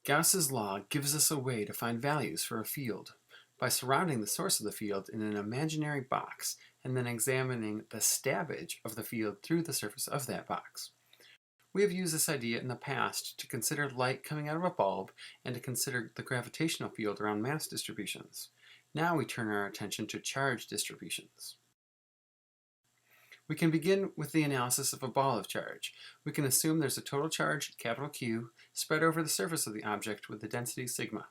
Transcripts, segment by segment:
Gauss's law gives us a way to find values for a field by surrounding the source of the field in an imaginary box and then examining the stabbage of the field through the surface of that box. We have used this idea in the past to consider light coming out of a bulb and to consider the gravitational field around mass distributions. Now we turn our attention to charge distributions. We can begin with the analysis of a ball of charge. We can assume there's a total charge, capital Q, spread over the surface of the object with the density sigma.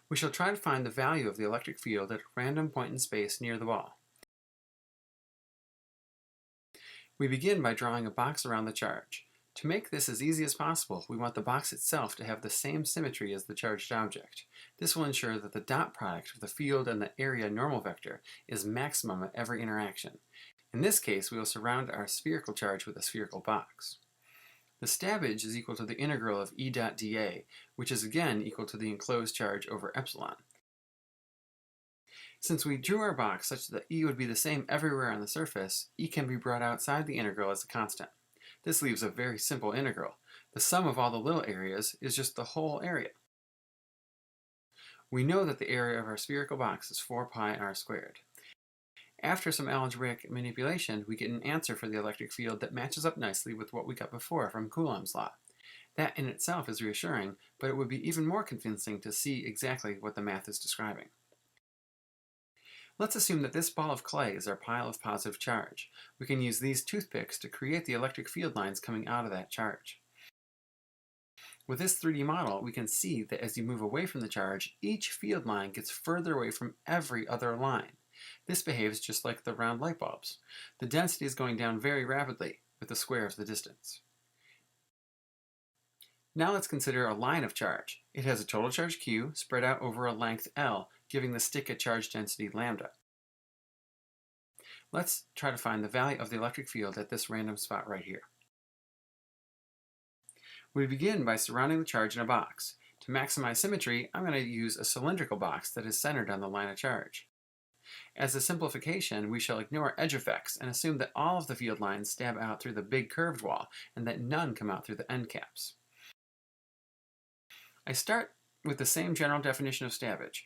We shall try to find the value of the electric field at a random point in space near the ball. We begin by drawing a box around the charge. To make this as easy as possible, we want the box itself to have the same symmetry as the charged object. This will ensure that the dot product of the field and the area normal vector is maximum at every interaction. In this case, we will surround our spherical charge with a spherical box. The stabbage is equal to the integral of E dot dA, which is again equal to the enclosed charge over epsilon. Since we drew our box such that E would be the same everywhere on the surface, E can be brought outside the integral as a constant. This leaves a very simple integral. The sum of all the little areas is just the whole area. We know that the area of our spherical box is 4 pi r squared. After some algebraic manipulation, we get an answer for the electric field that matches up nicely with what we got before from Coulomb's law. That in itself is reassuring, but it would be even more convincing to see exactly what the math is describing. Let's assume that this ball of clay is our pile of positive charge. We can use these toothpicks to create the electric field lines coming out of that charge. With this 3D model, we can see that as you move away from the charge, each field line gets further away from every other line. This behaves just like the round light bulbs. The density is going down very rapidly with the square of the distance. Now let's consider a line of charge. It has a total charge Q spread out over a length L, giving the stick a charge density lambda. Let's try to find the value of the electric field at this random spot right here. We begin by surrounding the charge in a box. To maximize symmetry, I'm going to use a cylindrical box that is centered on the line of charge. As a simplification, we shall ignore edge effects and assume that all of the field lines stab out through the big curved wall and that none come out through the end caps. I start with the same general definition of stabbage.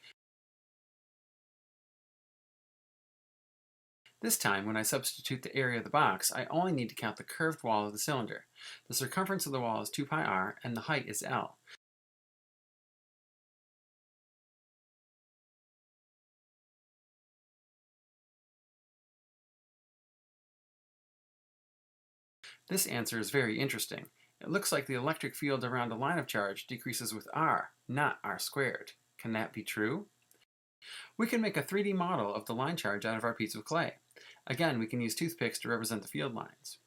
This time, when I substitute the area of the box, I only need to count the curved wall of the cylinder. The circumference of the wall is 2 pi r and the height is L. This answer is very interesting. It looks like the electric field around a line of charge decreases with r, not r squared. Can that be true? We can make a 3D model of the line charge out of our piece of clay. Again, we can use toothpicks to represent the field lines.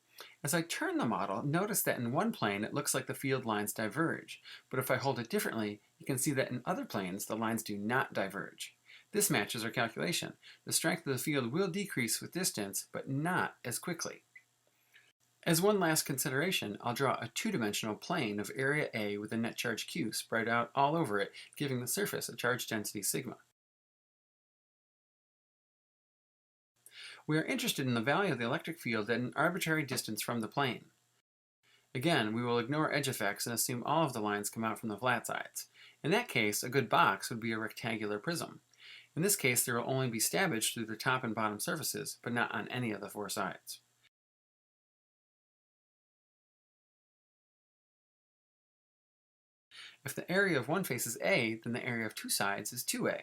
As I turn the model, notice that in one plane it looks like the field lines diverge, but if I hold it differently, you can see that in other planes the lines do not diverge. This matches our calculation. The strength of the field will decrease with distance, but not as quickly. As one last consideration, I'll draw a two-dimensional plane of area A with a net charge Q spread out all over it, giving the surface a charge density sigma. We are interested in the value of the electric field at an arbitrary distance from the plane. Again, we will ignore edge effects and assume all of the lines come out from the flat sides. In that case, a good box would be a rectangular prism. In this case, there will only be stabbage through the top and bottom surfaces, but not on any of the 4 sides. If the area of one face is A, then the area of 2 sides is 2A.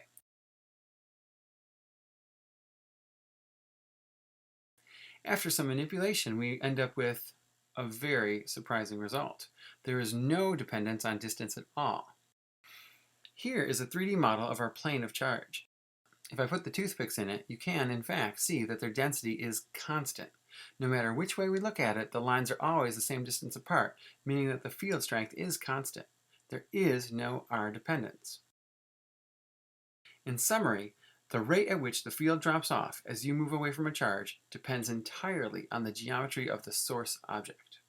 After some manipulation, we end up with a very surprising result. There is no dependence on distance at all. Here is a 3D model of our plane of charge. If I put the toothpicks in it, you can, in fact, see that their density is constant. No matter which way we look at it, the lines are always the same distance apart, meaning that the field strength is constant. There is no R dependence. In summary, the rate at which the field drops off as you move away from a charge depends entirely on the geometry of the source object.